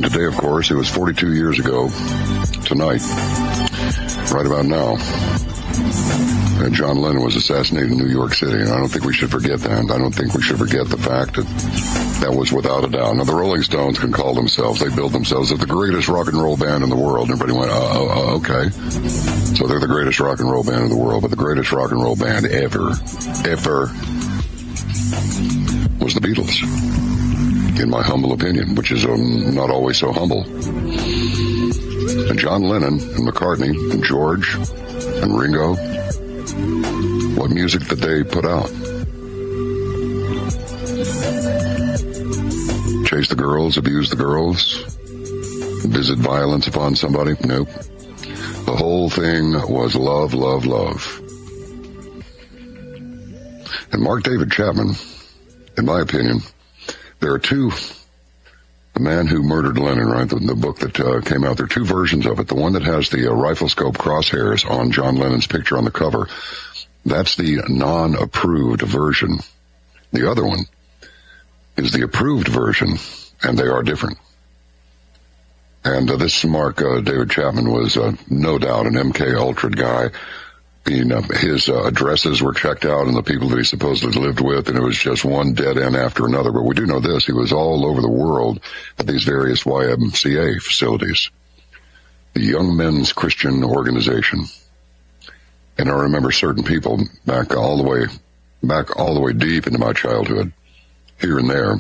And today, of course, it was 42 years ago tonight, right about now, that John Lennon was assassinated in New York City. And I don't think we should forget that. I don't think we should forget the fact that that was without a doubt. Now, the Rolling Stones can call themselves, they billed themselves as the greatest rock and roll band in the world. And everybody went, okay. So they're the greatest rock and roll band in the world. But the greatest rock and roll band ever was the Beatles, in my humble opinion, which is not always so humble. And John Lennon and McCartney and George and Ringo, what music did they put out? Chase the girls, abuse the girls, visit violence upon somebody? Nope. The whole thing was love, love, love. And Mark David Chapman, in my opinion, there are two, The Man Who Murdered Lennon, right, the book that came out, there are two versions of it. The one that has the rifle scope crosshairs on John Lennon's picture on the cover, that's the non-approved version. The other one is the approved version, and they are different. And this Mark David Chapman was no doubt an MK Ultra guy. His addresses were checked out and the people that he supposedly lived with, and it was just one dead end after another. But we do know this, he was all over the world at these various YMCA facilities, the Young Men's Christian Organization. And I remember certain people back all the way deep into my childhood, here and there,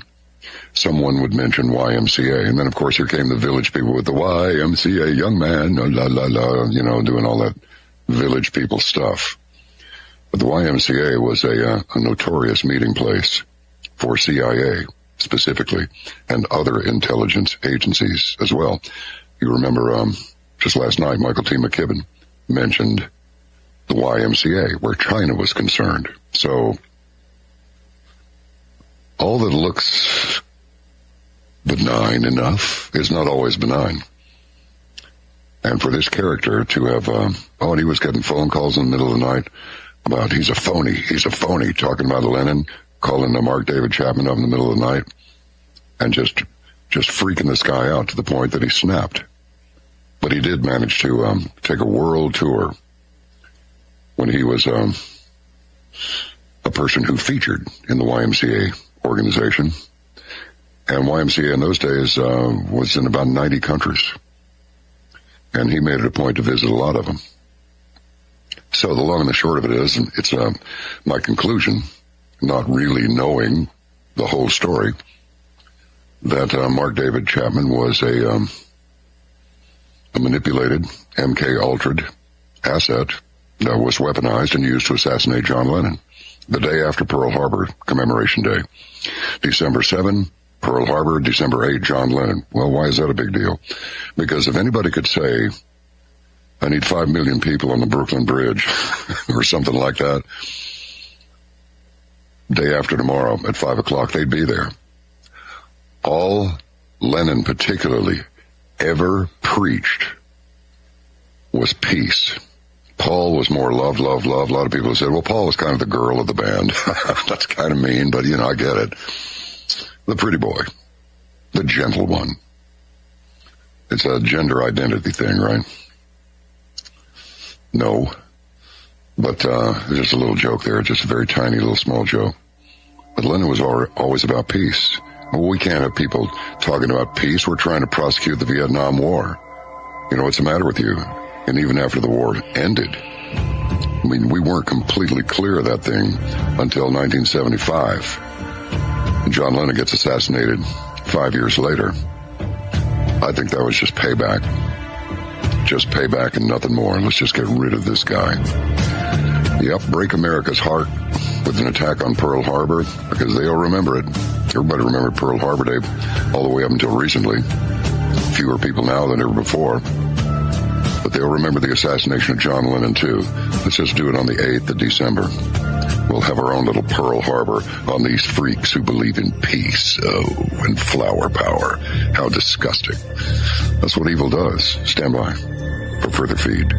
someone would mention YMCA. And then, of course, here came the village people with the YMCA, young man, la, la, la, doing all that village people stuff. But the YMCA was a notorious meeting place for CIA specifically, and other intelligence agencies as well. You remember just last night, Michael T. McKibben mentioned the YMCA, where China was concerned. So all that looks benign enough is not always benign. And for this character to have, and he was getting phone calls in the middle of the night about he's a phony, talking about Lennon, calling Mark David Chapman up in the middle of the night, and just freaking this guy out to the point that he snapped. But he did manage to take a world tour when he was a person who featured in the YMCA organization. And YMCA in those days was in about 90 countries. And he made it a point to visit a lot of them. So the long and the short of it is, and it's my conclusion, not really knowing the whole story, that Mark David Chapman was a manipulated MK Ultra asset that was weaponized and used to assassinate John Lennon the day after Pearl Harbor Commemoration Day. December 7, Pearl Harbor, December 8, John Lennon. Well, why is that a big deal? Because if anybody could say, I need 5 million people on the Brooklyn Bridge or something like that, day after tomorrow at 5 o'clock, they'd be there. All Lennon particularly ever preached was peace. Paul was more love, love, love. A lot of people said, well, Paul was kind of the girl of the band. That's kind of mean, but, I get it. The pretty boy. The gentle one. It's a gender identity thing, right? No. But there's just a little joke there, just a very tiny little small joke. But Lennon was always about peace. Well, we can't have people talking about peace. We're trying to prosecute the Vietnam War. What's the matter with you? And even after the war ended, I mean, we weren't completely clear of that thing until 1975. And John Lennon gets assassinated 5 years later. I think that was just payback. Just payback and nothing more. Let's just get rid of this guy. Yep, break America's heart with an attack on Pearl Harbor, because they'll remember it. Everybody remembered Pearl Harbor Day all the way up until recently. Fewer people now than ever before. But they'll remember the assassination of John Lennon, too. Let's just do it on the 8th of December. We'll have our own little Pearl Harbor on these freaks who believe in peace, and flower power. How disgusting. That's what evil does. Stand by for further feed.